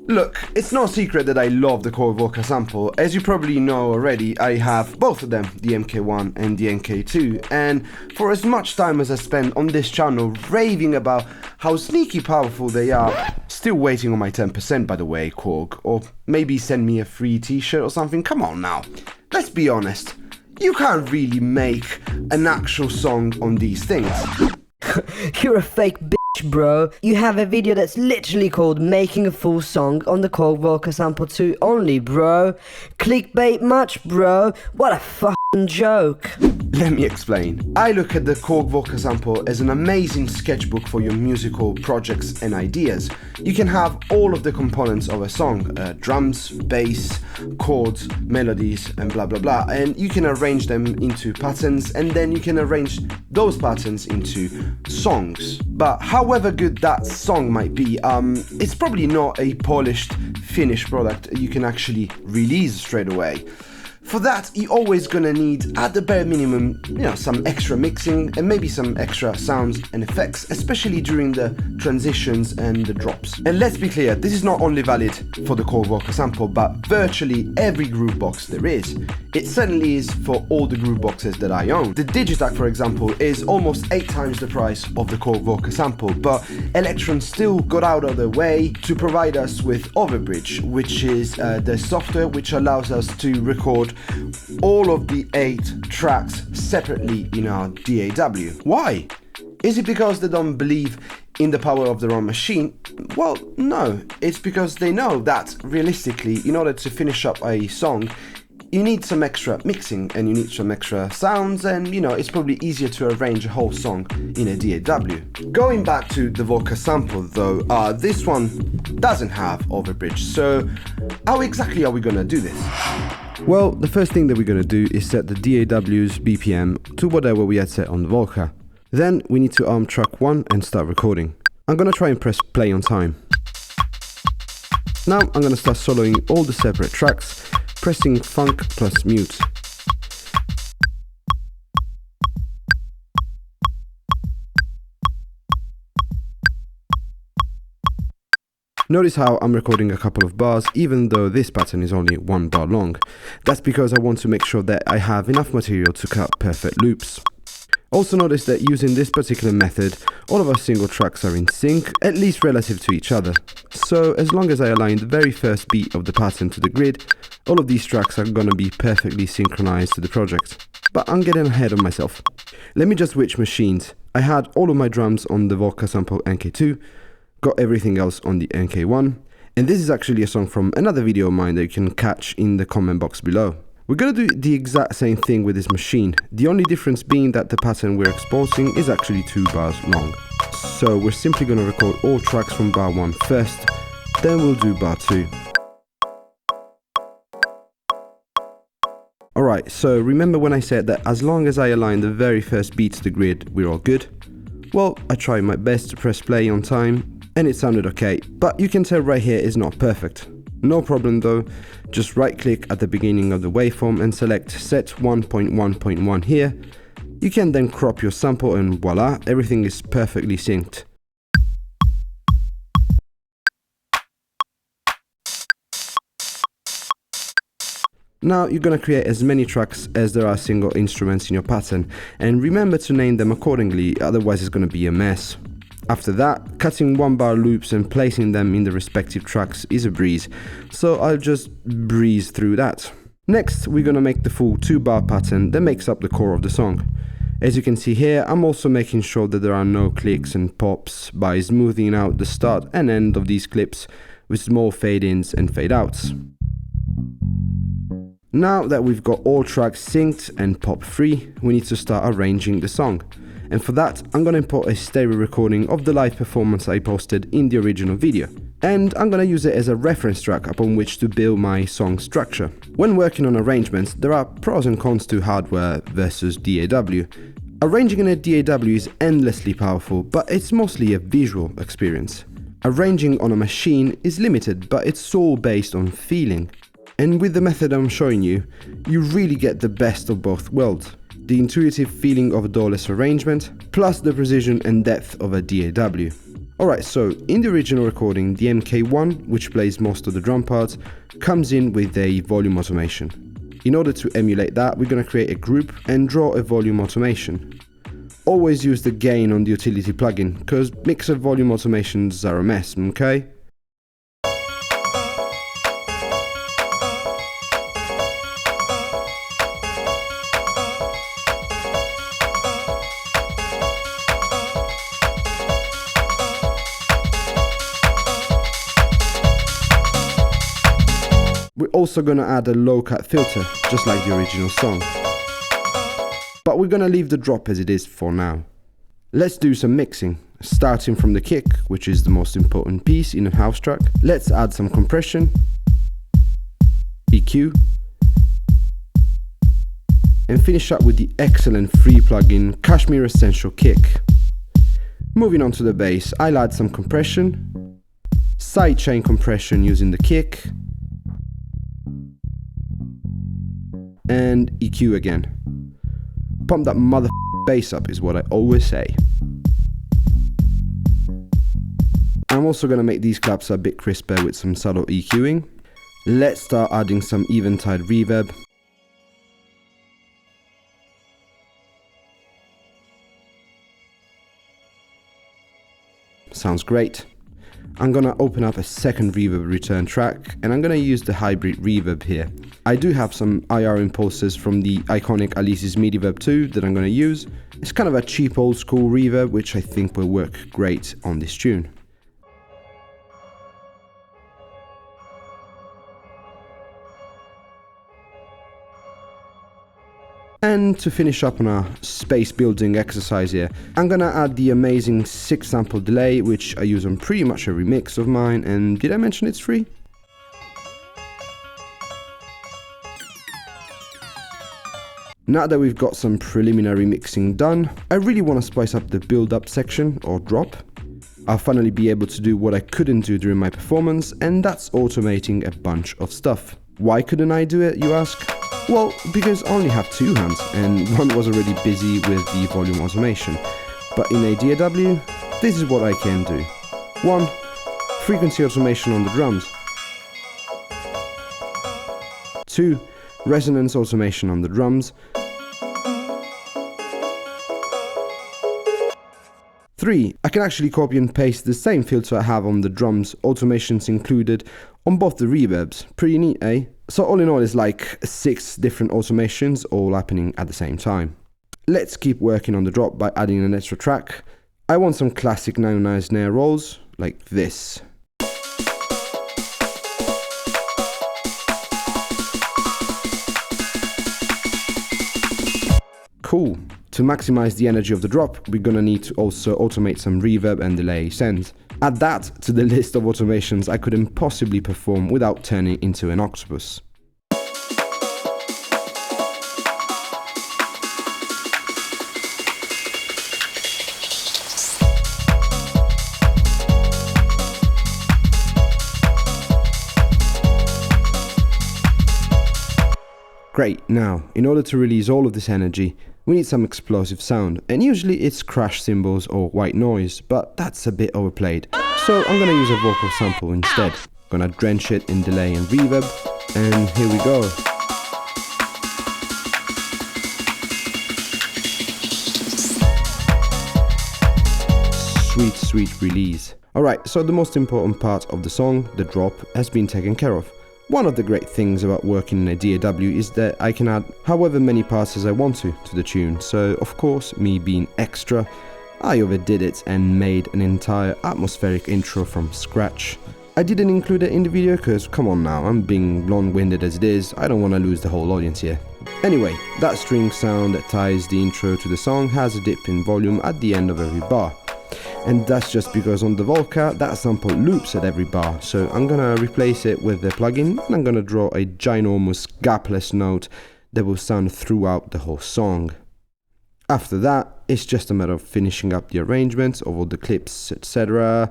Look, it's no secret that I love the Korg volca sample. As you probably know already, I have both of them, the MK1 and the MK2, and for as much time as I spend on this channel raving about how sneaky powerful they are, still waiting on my 10% by the way, Korg, or maybe send me a free t-shirt or something. Come on now, let's be honest, you can't really make an actual song on these things. You're a fake bitch, bro. You have a video that's literally called Making a Full Song on the Korg Volca Sample 2 only, bro. Clickbait much, bro? What a fucking joke. Let me explain. I look at the Korg volca sample as an amazing sketchbook for your musical projects and ideas. You can have all of the components of a song, drums, bass, chords, melodies, and blah blah blah, and you can arrange them into patterns, and then you can arrange those patterns into songs. But however good that song might be, it's probably not a polished, finished product you can actually release straight away. For that, you're always gonna need, at the bare minimum, some extra mixing and maybe some extra sounds and effects, especially during the transitions and the drops. And let's be clear, this is not only valid for the Korg volca sample, but virtually every groove box there is. It certainly is for all the groove boxes that I own. The Digitac, for example, is almost 8 times the price of the Korg volca sample, but Electron still got out of their way to provide us with Overbridge, which is the software which allows us to record all of the 8 tracks separately in our DAW. Why? Is it because they don't believe in the power of their own machine? Well, no. It's because they know that, realistically, in order to finish up a song, you need some extra mixing and you need some extra sounds, and it's probably easier to arrange a whole song in a DAW. Going back to the volca sample though, this one doesn't have Overbridge, so how exactly are we gonna do this? Well, the first thing that we're going to do is set the DAW's BPM to whatever we had set on the Volca. Then we need to arm track 1 and start recording. I'm going to try and press play on time. Now I'm going to start soloing all the separate tracks, pressing funk plus mute. Notice how I'm recording a couple of bars even though this pattern is only 1 bar long. That's because I want to make sure that I have enough material to cut perfect loops. Also notice that using this particular method, all of our single tracks are in sync, at least relative to each other. So as long as I align the very first beat of the pattern to the grid, all of these tracks are gonna be perfectly synchronized to the project. But I'm getting ahead of myself. Let me just switch machines. I had all of my drums on the Volca sample MK2, got everything else on the MK1, and this is actually a song from another video of mine that you can catch in the comment box below. We're gonna do the exact same thing with this machine, the only difference being that the pattern we're exposing is actually 2 bars long. So we're simply gonna record all tracks from bar 1 first, then we'll do bar 2. Alright, so remember when I said that as long as I align the very first beat to the grid, we're all good? Well, I tried my best to press play on time, and it sounded okay, but you can tell right here it's not perfect. No problem though, just right click at the beginning of the waveform and select set 1.1.1 here. You can then crop your sample and voila, everything is perfectly synced. Now you're gonna create as many tracks as there are single instruments in your pattern, and remember to name them accordingly, otherwise it's gonna be a mess. After that, cutting 1 bar loops and placing them in the respective tracks is a breeze, so I'll just breeze through that. Next, we're gonna make the full 2 bar pattern that makes up the core of the song. As you can see here, I'm also making sure that there are no clicks and pops by smoothing out the start and end of these clips with small fade-ins and fade-outs. Now that we've got all tracks synced and pop-free, we need to start arranging the song. And for that, I'm gonna import a stereo recording of the live performance I posted in the original video. And I'm gonna use it as a reference track upon which to build my song structure. When working on arrangements, there are pros and cons to hardware versus DAW. Arranging in a DAW is endlessly powerful, but it's mostly a visual experience. Arranging on a machine is limited, but it's all based on feeling. And with the method I'm showing you, you really get the best of both worlds. The intuitive feeling of a DAW-less arrangement, plus the precision and depth of a DAW. Alright, so in the original recording, the MK1, which plays most of the drum parts, comes in with a volume automation. In order to emulate that, we're going to create a group and draw a volume automation. Always use the gain on the utility plugin, because mixer volume automations are a mess, okay? We're also going to add a low cut filter, just like the original song. But we're going to leave the drop as it is for now. Let's do some mixing, starting from the kick, which is the most important piece in a house track. Let's add some compression, EQ, and finish up with the excellent free plugin Kashmir Essential Kick. Moving on to the bass, I'll add some compression, sidechain compression using the kick, and EQ again. Pump that mother bass up is what I always say. I'm also going to make these claps a bit crisper with some subtle EQing. Let's start adding some eventide reverb. Sounds great. I'm gonna open up a second reverb return track and I'm gonna use the hybrid reverb here. I do have some IR impulses from the iconic Alesis Mediverb 2 that I'm gonna use. It's kind of a cheap old school reverb which I think will work great on this tune. And to finish up on our space building exercise here, I'm gonna add the amazing 6 sample delay, which I use on pretty much every mix of mine, and did I mention it's free? Now that we've got some preliminary mixing done, I really want to spice up the build-up section, or drop. I'll finally be able to do what I couldn't do during my performance, and that's automating a bunch of stuff. Why couldn't I do it, you ask? Well, because I only have 2 hands, and one was already busy with the volume automation. But in a DAW, this is what I can do. 1. Frequency automation on the drums. 2. Resonance automation on the drums. 3. I can actually copy and paste the same filter I have on the drums, automations included, on both the reverbs. Pretty neat, eh? So all in all, it's like 6 different automations all happening at the same time. Let's keep working on the drop by adding an extra track. I want some classic 909 snare rolls, like this. Cool. To maximize the energy of the drop, we're gonna need to also automate some reverb and delay sends. Add that to the list of automations I couldn't possibly perform without turning into an octopus. Great, now, in order to release all of this energy, we need some explosive sound, and usually it's crash cymbals or white noise, but that's a bit overplayed. So I'm gonna use a vocal sample instead. Gonna drench it in delay and reverb, and here we go. Sweet, sweet release. Alright, so the most important part of the song, the drop, has been taken care of. One of the great things about working in a DAW is that I can add however many parts as I want to the tune, so of course, me being extra, I overdid it and made an entire atmospheric intro from scratch. I didn't include it in the video because, come on now, I'm being long-winded as it is, I don't want to lose the whole audience here. Anyway, that string sound that ties the intro to the song has a dip in volume at the end of every bar. And that's just because on the Volca, that sample loops at every bar, so I'm gonna replace it with the plugin and I'm gonna draw a ginormous gapless note that will sound throughout the whole song. After that, it's just a matter of finishing up the arrangements of all the clips, etc.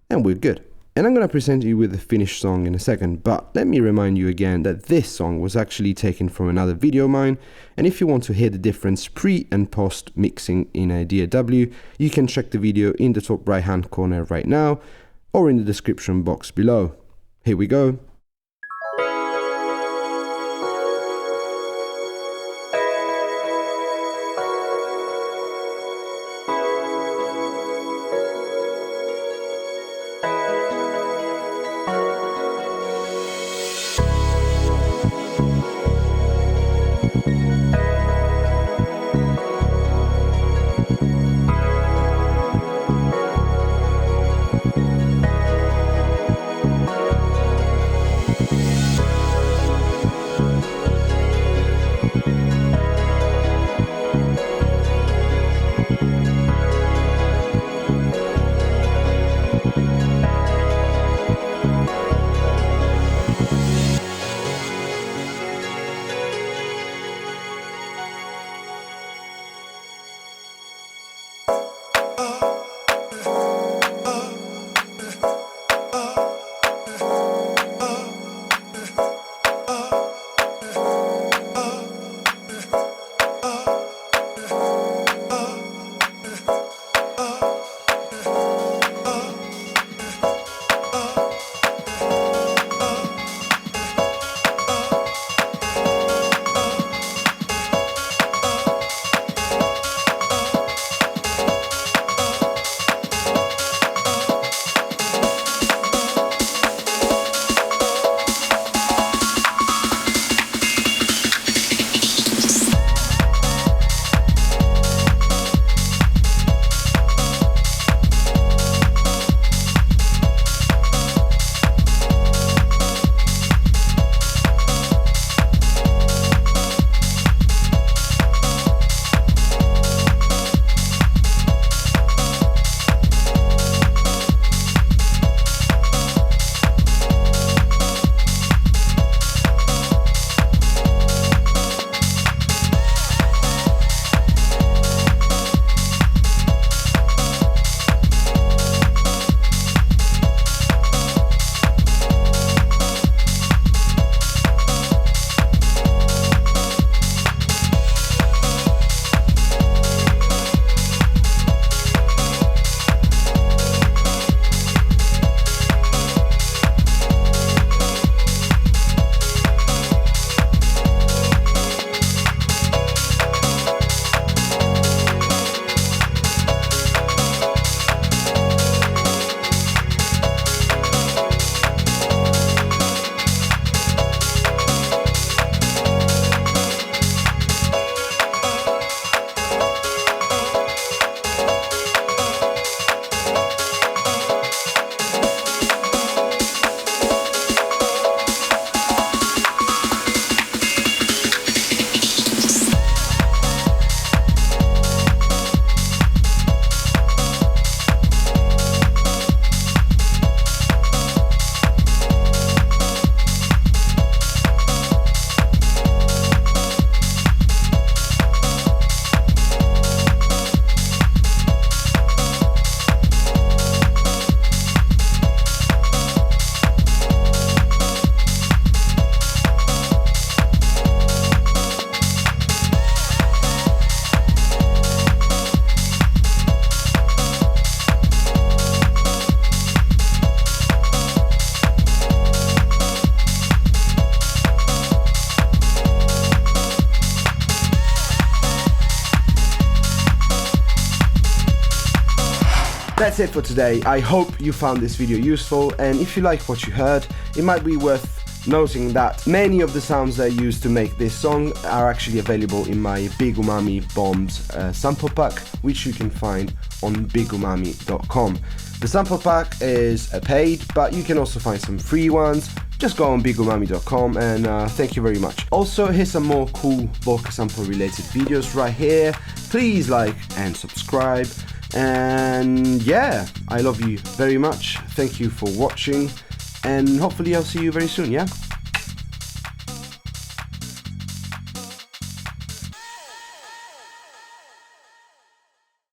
and we're good. And I'm going to present you with the finished song in a second, but let me remind you again that this song was actually taken from another video of mine, and if you want to hear the difference pre and post mixing in a DAW, you can check the video in the top right hand corner right now, or in the description box below. Here we go. That's it for today. I hope you found this video useful, and if you like what you heard, it might be worth noting that many of the sounds I used to make this song are actually available in my Big Umami Bombs sample pack, which you can find on bigumami.com. The sample pack is paid, but you can also find some free ones. Just go on bigumami.com, and thank you very much. Also, here's some more cool Volca sample related videos right here. Please like and subscribe. And yeah, I love you very much. Thank you for watching, and hopefully I'll see you very soon, yeah?